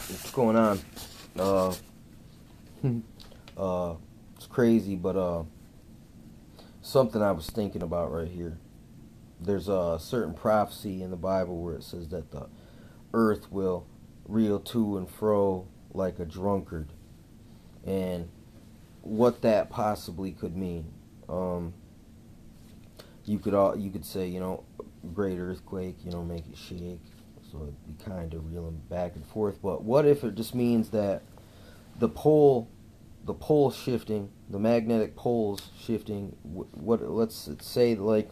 What's going on? Uh, it's crazy, but something I was thinking about right here. There's a certain prophecy in the Bible where it says that the earth will reel to and fro like a drunkard, and what that possibly could mean. Um, you could say, great earthquake, make it shake, so it'd be kind of reeling back and forth. But what if it just means that the pole the pole shifting, the magnetic poles shifting. What let's say like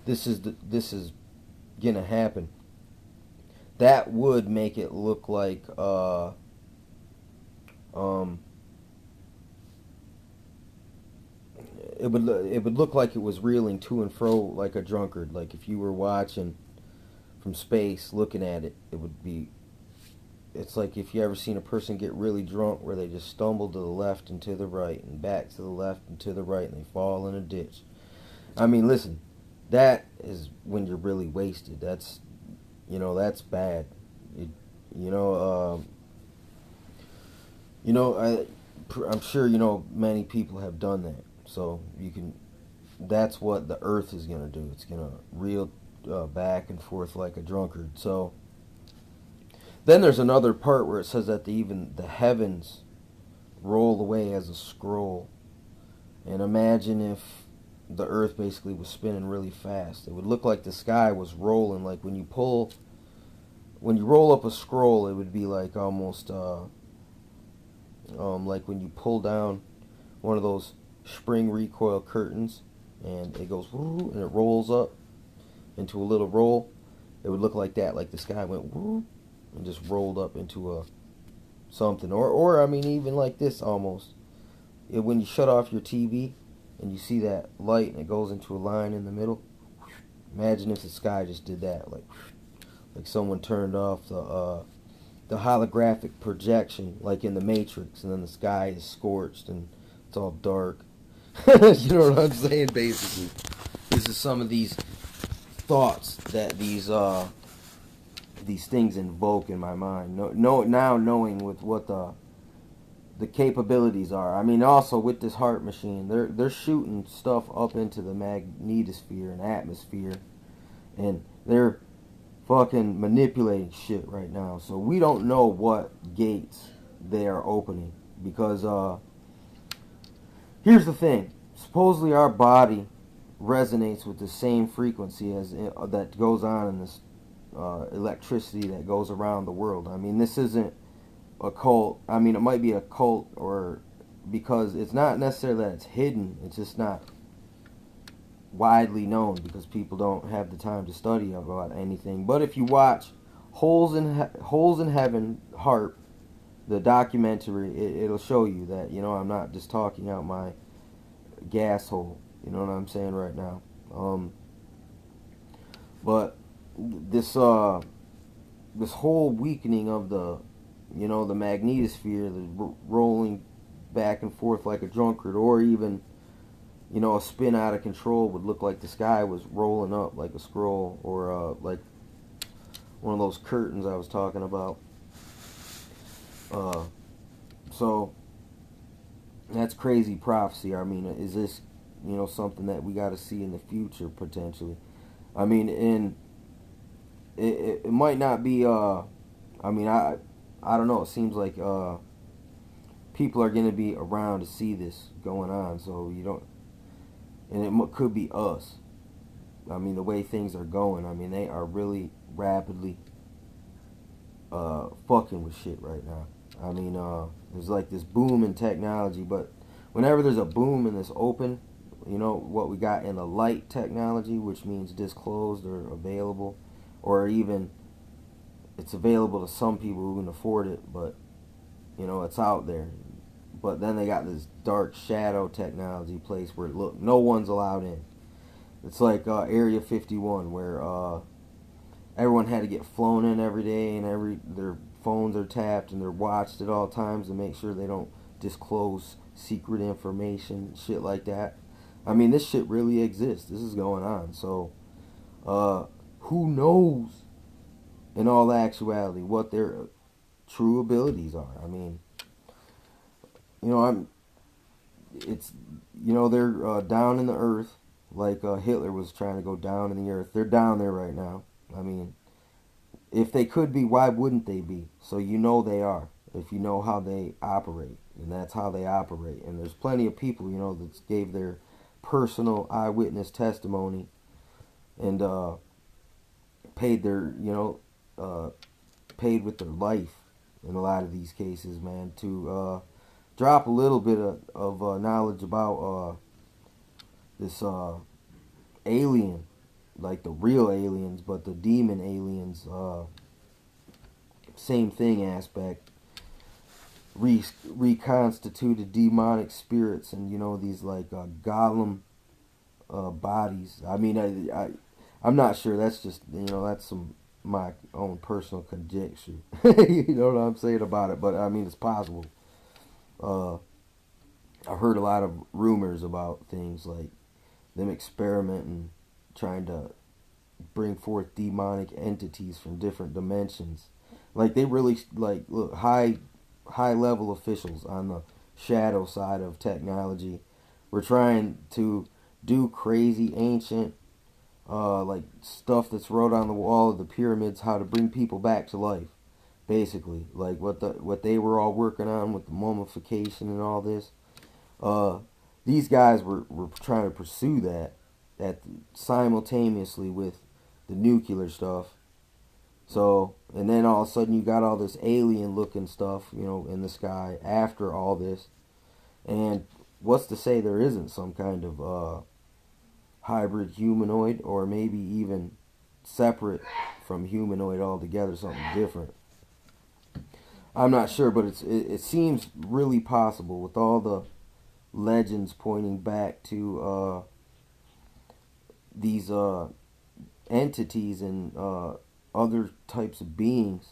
this is gonna happen. That would make it look like um it would look like it was reeling to and fro like a drunkard. Like if you were watching from space, looking at it, it would be. It's like if you ever seen a person get really drunk where they just stumble to the left and to the right and back to the left and to the right and they fall in a ditch. I mean, listen, that is when you're really wasted. That's bad. It, you know, I'm sure many people have done that. So you can. That's what the Earth is gonna do. It's gonna reel back and forth like a drunkard. So then there's another part where it says that even the heavens roll away as a scroll. And imagine if the earth basically was spinning really fast. It would look like the sky was rolling. Like when you roll up a scroll, it would be like almost like when you pull down one of those spring recoil curtains and it goes woo and it rolls up into a little roll. It would look like that, like the sky went woo and just rolled up into a something. Or I mean, even like this almost. When you shut off your TV and you see that light and it goes into a line in the middle. Imagine if the sky just did that, like someone turned off the holographic projection, like in the Matrix, and then the sky is scorched and it's all dark. You know what I'm saying? Basically, this is some of these thoughts that these things invoke in my mind. Now knowing with what the capabilities are. I mean, also with this HAARP machine, they're shooting stuff up into the magnetosphere and atmosphere, and they're fucking manipulating shit right now. So we don't know what gates they are opening because here's the thing. Supposedly our body resonates with the same frequency as that goes on in this electricity that goes around the world. I mean, this isn't a cult. I mean, it might be a cult, or because it's not necessarily that it's hidden. It's just not widely known because people don't have the time to study about anything. But if you watch Holes in Heaven, HAARP, the documentary, it'll show you that I'm not just talking out my gas hole. You know what I'm saying right now. But this this whole weakening of the the magnetosphere, the rolling back and forth like a drunkard, or even a spin out of control would look like the sky was rolling up like a scroll, or like one of those curtains I was talking about. So that's crazy prophecy. I mean, is this something that we got to see in the future potentially? I mean, it might not be. I mean, I don't know. It seems like people are going to be around to see this going on, so you don't. And it could be us. I mean, the way things are going. I mean, they are really rapidly fucking with shit right now. I mean, there's like this boom in technology, but whenever there's a boom in this open, what we got in the light technology, which means disclosed or available, or even it's available to some people who can afford it, but it's out there. But then they got this dark shadow technology place where look, no one's allowed in. It's like Area 51, where everyone had to get flown in every day, and their phones are tapped and they're watched at all times to make sure they don't disclose secret information, shit like that. I mean, this shit really exists. This is going on. So, who knows? In all actuality, what they're true abilities are. I mean, it's, they're down in the earth, like Hitler was trying to go down in the earth. They're down there right now. I mean, if they could be, why wouldn't they be? So they are, if you know how they operate, and that's how they operate. And there's plenty of people, that gave their personal eyewitness testimony and paid their, paid with their life in a lot of these cases, man, to drop a little bit of knowledge about this alien, like the real aliens, but the demon aliens, same thing aspect, reconstituted demonic spirits, and these like golem bodies. I mean, I'm not sure. That's just that's some my own personal conjecture. You know what I'm saying about it, but I mean it's possible. I've heard a lot of rumors about things like them experimenting, trying to bring forth demonic entities from different dimensions. Like they really look high level officials on the shadow side of technology. We're trying to do crazy ancient like stuff that's wrote on the wall of the pyramids, how to bring people back to life, basically, like what they were all working on with the mummification and all this. These guys were trying to pursue that simultaneously with the nuclear stuff. So, and then all of a sudden you got all this alien looking stuff, in the sky after all this. And what's to say there isn't some kind of hybrid humanoid, or maybe even separate from humanoid altogether, something different. I'm not sure, but it seems really possible with all the legends pointing back to these entities and other types of beings.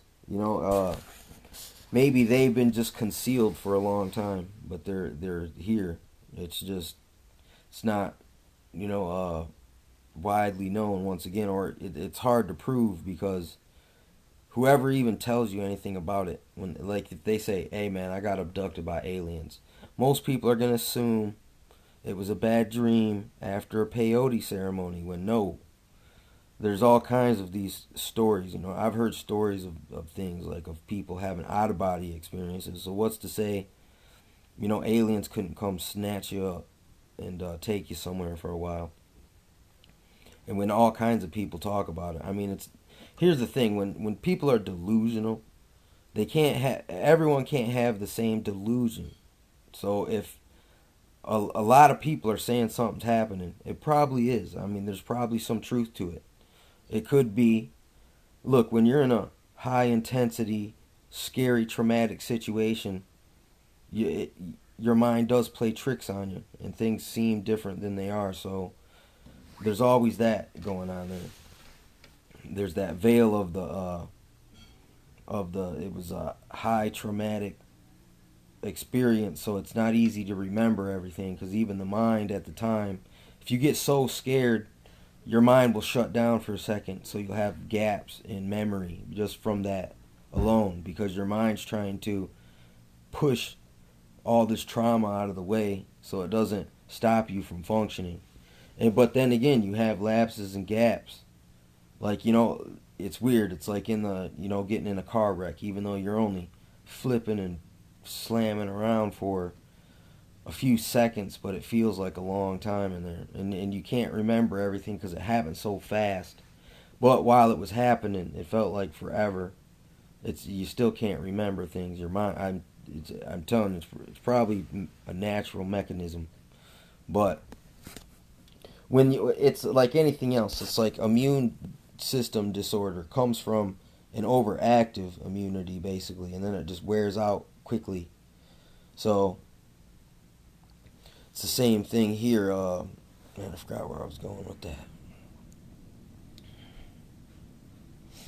Maybe they've been just concealed for a long time, but they're here. It's not widely known once again, or it's hard to prove, because whoever even tells you anything about it, when like if they say, "Hey man, I got abducted by aliens," most people are gonna assume it was a bad dream after a peyote ceremony. When no, there's all kinds of these stories. I've heard stories of things like of people having out of body experiences. So what's to say, aliens couldn't come snatch you up and take you somewhere for a while? And when all kinds of people talk about it, I mean, here's the thing: when people are delusional, everyone can't have the same delusion. So if a lot of people are saying something's happening, it probably is. I mean, there's probably some truth to it. It could be, look, when you're in a high intensity, scary, traumatic situation, your mind does play tricks on you, and things seem different than they are. So there's always that going on there. There's that veil of it was a high traumatic experience, so it's not easy to remember everything, because even the mind at the time, if you get so scared, your mind will shut down for a second, so you'll have gaps in memory just from that alone, because your mind's trying to push all this trauma out of the way so it doesn't stop you from functioning. But then again, you have lapses and gaps. Like, it's weird. It's like in the, getting in a car wreck, even though you're only flipping and slamming around for a few seconds, but it feels like a long time in there. And you can't remember everything because it happened so fast. But while it was happening, it felt like forever. You still can't remember things. Your mind, I'm telling you, it's probably a natural mechanism. But it's like anything else. It's like immune system disorder comes from an overactive immunity, basically, and then it just wears out quickly. So it's the same thing here. Man, I forgot where I was going with that.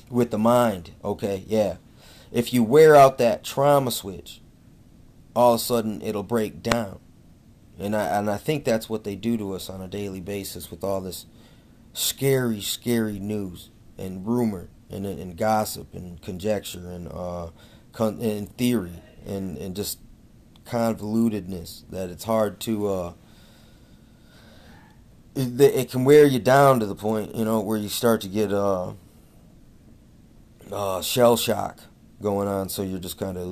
With the mind, okay, yeah. If you wear out that trauma switch, all of a sudden it'll break down. And I think that's what they do to us on a daily basis with all this scary, scary news and rumor and gossip and conjecture and in theory, and just convolutedness that it's hard to it can wear you down to the point, you know, where you start to get shell shock going on. So you're just kind of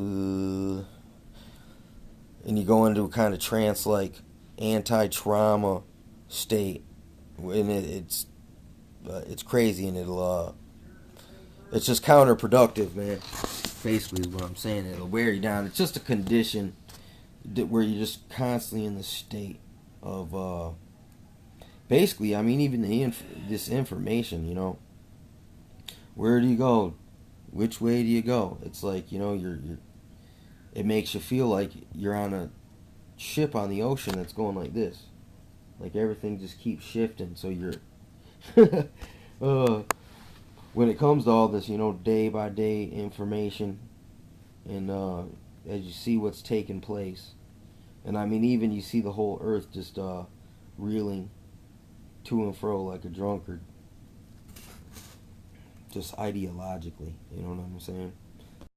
and you go into a kind of trance like anti-trauma state, and it's crazy, and it's just counterproductive, man. Basically is what I'm saying. It'll wear you down. It's just a condition where you're just constantly in the state of basically, I mean, even this information, you know, where do you go, which way do you go? It's like, you know, you're it makes you feel like you're on a ship on the ocean that's going like this, like everything just keeps shifting. So you're when it comes to all this, you know, day by day information, and as you see what's taking place, and I mean, even you see the whole earth just reeling to and fro like a drunkard, just ideologically, you know what I'm saying?